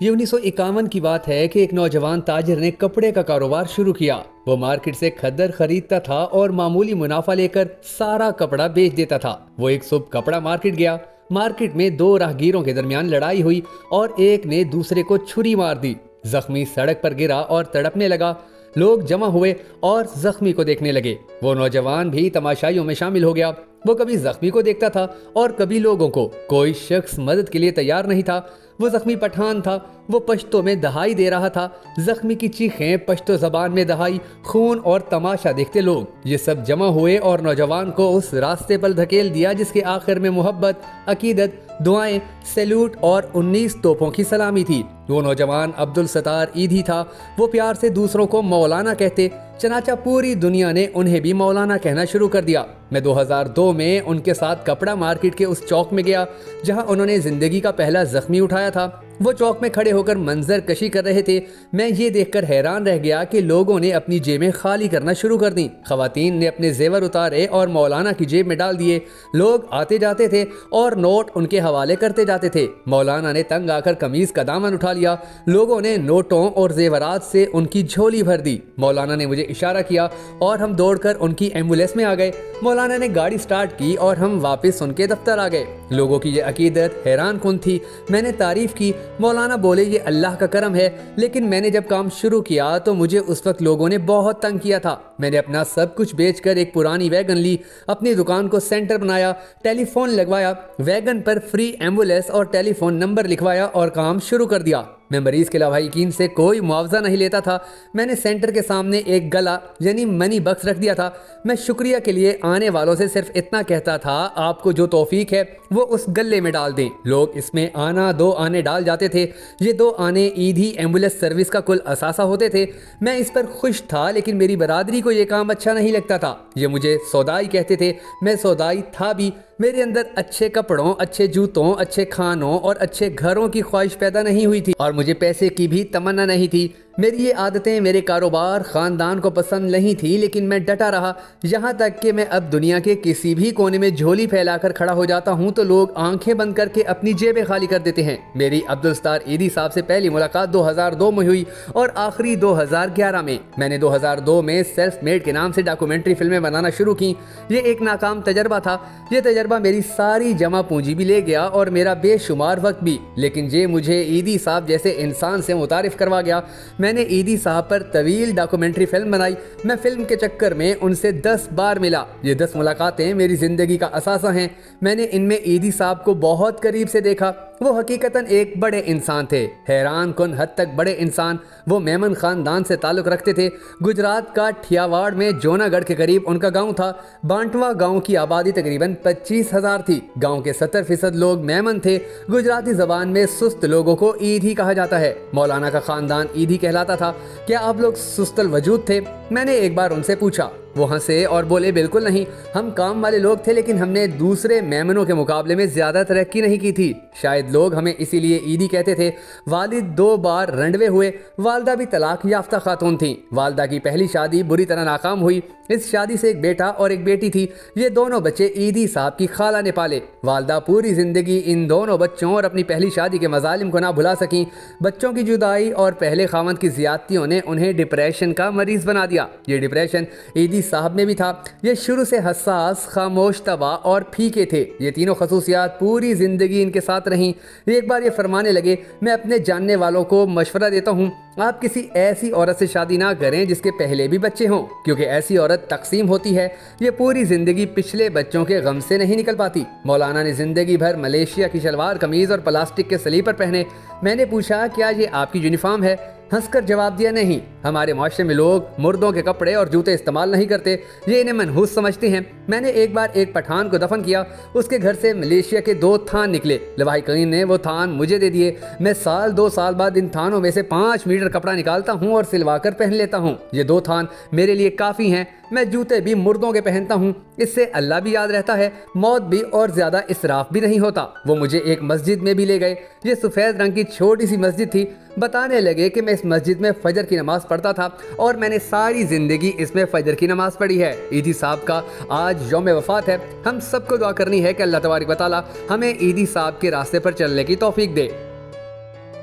یہ 1951 کی بات ہے کہ ایک نوجوان تاجر نے کپڑے کا کاروبار شروع کیا۔ وہ مارکیٹ سے کھدر خریدتا تھا اور معمولی منافع لے کر سارا کپڑا بیچ دیتا تھا۔ وہ ایک صبح کپڑا مارکیٹ گیا۔ مارکیٹ میں دو راہگیروں کے درمیان لڑائی ہوئی اور ایک نے دوسرے کو چھری مار دی۔ زخمی سڑک پر گرا اور تڑپنے لگا۔ لوگ جمع ہوئے اور زخمی کو دیکھنے لگے۔ وہ نوجوان بھی تماشائیوں میں شامل ہو گیا۔ وہ کبھی زخمی کو دیکھتا تھا اور کبھی لوگوں کو۔ کوئی شخص مدد کے لیے تیار نہیں تھا۔ وہ زخمی پٹھان تھا۔ وہ پشتو میں دہائی دے رہا تھا۔ زخمی کی چیخیں پشتو زبان میں دہائی، خون اور تماشا دیکھتے لوگ۔ یہ سب جمع ہوئے اور نوجوان کو اس راستے پر دھکیل دیا جس کے آخر میں محبت، عقیدت، دعائیں، سیلوٹ اور 19 توپوں کی سلامی تھی۔ وہ نوجوان عبدالستار ایدھی تھا۔ وہ پیار سے دوسروں کو مولانا کہتے، چنانچہ پوری دنیا نے انہیں بھی مولانا کہنا شروع کر دیا۔ میں 2002 میں ان کے ساتھ کپڑا مارکیٹ کے اس چوک میں گیا جہاں انہوں نے زندگی کا پہلا زخمی اٹھایا تھا۔ وہ چوک میں کھڑے ہو کر منظر کشی کر رہے تھے۔ میں یہ دیکھ کر حیران رہ گیا کہ لوگوں نے اپنی جیبیں خالی کرنا شروع کر دیں۔ خواتین نے اپنے زیور اتارے اور مولانا کی جیب میں ڈال دیے۔ لوگ آتے جاتے تھے اور نوٹ ان کے حوالے کرتے جاتے تھے۔ مولانا نے تنگ آ کر قمیض کا دامن اٹھا لیا۔ لوگوں نے نوٹوں اور زیورات سے ان کی جھولی بھر دی۔ مولانا نے مجھے اشارہ کیا اور ہم دوڑ کر ان کی ایمبولینس میں آ گئے۔ مولانا نے گاڑی سٹارٹ کی اور ہم واپس ان کے دفتر آ گئے۔ لوگوں کی یہ عقیدت حیران کن تھی۔ میں نے تعریف کی۔ مولانا بولے یہ اللہ کا کرم ہے، لیکن میں نے جب کام شروع کیا تو مجھے اس وقت لوگوں نے بہت تنگ کیا تھا۔ میں نے اپنا سب کچھ بیچ کر ایک پرانی ویگن لی، اپنی دکان کو سینٹر بنایا، ٹیلی فون لگوایا، ویگن پر فری ایمبولینس اور ٹیلی فون نمبر لکھوایا اور کام شروع کر دیا۔ میں مریض کے لاواحقین سے کوئی معاوضہ نہیں لیتا تھا۔ میں نے سینٹر کے سامنے ایک گلا یعنی منی باکس رکھ دیا تھا۔ میں شکریہ کے لیے آنے والوں سے صرف اتنا کہتا تھا، آپ کو جو توفیق ہے وہ اس گلے میں ڈال دیں۔ لوگ اس میں آنا 2 آنے ڈال جاتے تھے۔ یہ 2 آنے ایدھی ایمبولینس سروس کا کل اثاثہ ہوتے تھے۔ میں اس پر خوش تھا، لیکن میری برادری کو یہ کام اچھا نہیں لگتا تھا۔ یہ مجھے سودائی کہتے تھے۔ میں سودائی تھا بھی۔ میرے اندر اچھے کپڑوں، اچھے جوتوں، اچھے کھانوں اور اچھے گھروں کی خواہش پیدا نہیں ہوئی تھی اور مجھے پیسے کی بھی تمنا نہیں تھی۔ میری یہ عادتیں میرے کاروبار، خاندان کو پسند نہیں تھی، لیکن میں ڈٹا رہا، یہاں تک کہ میں اب دنیا کے کسی بھی کونے میں جھولی پھیلا کر کھڑا ہو جاتا ہوں تو لوگ آنکھیں بند کر کے اپنی جیبیں خالی کر دیتے ہیں۔ میری عبدالستار ایدھی صاحب سے پہلی ملاقات 2002 میں ہوئی اور آخری 2011 میں۔ میں نے 2002 میں سیلف میڈ کے نام سے ڈاکومنٹری فلمیں بنانا شروع کی۔ یہ ایک ناکام تجربہ تھا۔ یہ تجربہ میری ساری جمع پونجی بھی لے گیا اور میرا بے شمار وقت بھی، لیکن یہ مجھے ایدھی صاحب جیسے انسان سے متعارف کروا گیا۔ میں نے ایدھی صاحب پر طویل ڈاکومنٹری فلم بنائی۔ میں فلم کے چکر میں ان سے 10 بار ملا۔ یہ 10 ملاقاتیں میری زندگی کا اثاثہ ہیں۔ میں نے ان میں ایدھی صاحب کو بہت قریب سے دیکھا۔ وہ حقیقتاً ایک بڑے انسان تھے، حیران کن حد تک بڑے انسان۔ وہ میمن خاندان سے تعلق رکھتے تھے۔ گجرات کا ٹھیاواڑ میں جونا گڑھ کے قریب ان کا گاؤں تھا۔ بانٹوا گاؤں کی آبادی تقریباً 25,000 تھی۔ گاؤں کے 70% لوگ میمن تھے۔ گجراتی زبان میں سست لوگوں کو ایدھی کہا جاتا ہے۔ مولانا کا خاندان ایدھی کہلاتا تھا۔ کیا آپ لوگ سست الوجود تھے؟ میں نے ایک بار ان سے پوچھا۔ وہ ہنسے اور بولے بالکل نہیں، ہم کام والے لوگ تھے، لیکن ہم نے دوسرے میمنوں کے مقابلے میں زیادہ ترقی نہیں کی تھی۔ شاید لوگ ہمیں اسی لیے ایدھی کہتے تھے۔ والد 2 بار رنڈوے ہوئے۔ والدہ بھی طلاق یافتہ خاتون تھیں۔ والدہ کی پہلی شادی بری طرح ناکام ہوئی۔ اس شادی سے ایک بیٹا اور ایک بیٹی تھی۔ یہ دونوں بچے ایدھی صاحب کی خالہ نے پالے۔ والدہ پوری زندگی ان دونوں بچوں اور اپنی پہلی شادی کے مظالم کو نہ بھلا سکیں۔ بچوں کی جدائی اور پہلے خاوند کی زیادتیوں نے انہیں ڈپریشن کا مریض بنا دیا۔ یہ ڈپریشن ایدھی صاحب میں بھی تھا۔ یہ شروع سے حساس، خاموش طبع اور پھیکے تھے۔ یہ تینوں خصوصیات پوری زندگی ان کے ساتھ رہیں۔ ایک بار یہ فرمانے لگے، میں اپنے جاننے والوں کو مشورہ دیتا ہوں، آپ کسی ایسی عورت سے شادی نہ کریں جس کے پہلے بھی بچے ہوں، کیونکہ ایسی عورت تقسیم ہوتی ہے۔ یہ پوری زندگی پچھلے بچوں کے غم سے نہیں نکل پاتی۔ مولانا نے زندگی بھر ملیشیا کی شلوار قمیض اور پلاسٹک کے سلیپر پہنے۔ میں نے پوچھا، کیا یہ آپ کی یونیفارم ہے؟ ہنس کر جواب دیا، نہیں، ہمارے معاشرے میں لوگ مردوں کے کپڑے اور جوتے استعمال نہیں کرتے، یہ انہیں منحوس سمجھتے ہیں۔ میں نے ایک بار ایک پٹھان کو دفن کیا۔ اس کے گھر سے ملیشیا کے 2 تھان نکلے۔ لواحقین نے وہ تھان مجھے دے دیے۔ میں 2 سال بعد ان تھانوں میں سے 5 میٹر کپڑا نکالتا ہوں اور سلوا کر پہن لیتا ہوں۔ یہ 2 تھان میرے لیے کافی ہیں۔ میں جوتے بھی مردوں کے پہنتا ہوں، اس سے اللہ بھی یاد رہتا ہے، موت بھی اور زیادہ اسراف بھی نہیں ہوتا۔ وہ مجھے ایک مسجد میں بھی لے گئے۔ یہ سفید رنگ کی چھوٹی سی مسجد تھی۔ بتانے لگے کہ میں اس مسجد میں فجر کی نماز پڑھتا تھا اور میں نے ساری زندگی اس میں فجر کی نماز پڑھی ہے۔ ایدھی صاحب کا آج یوم وفات ہے۔ ہم سب کو دعا کرنی ہے کہ اللہ تبارک و تعالی ہمیں ایدھی صاحب کے راستے پر چلنے کی توفیق دے۔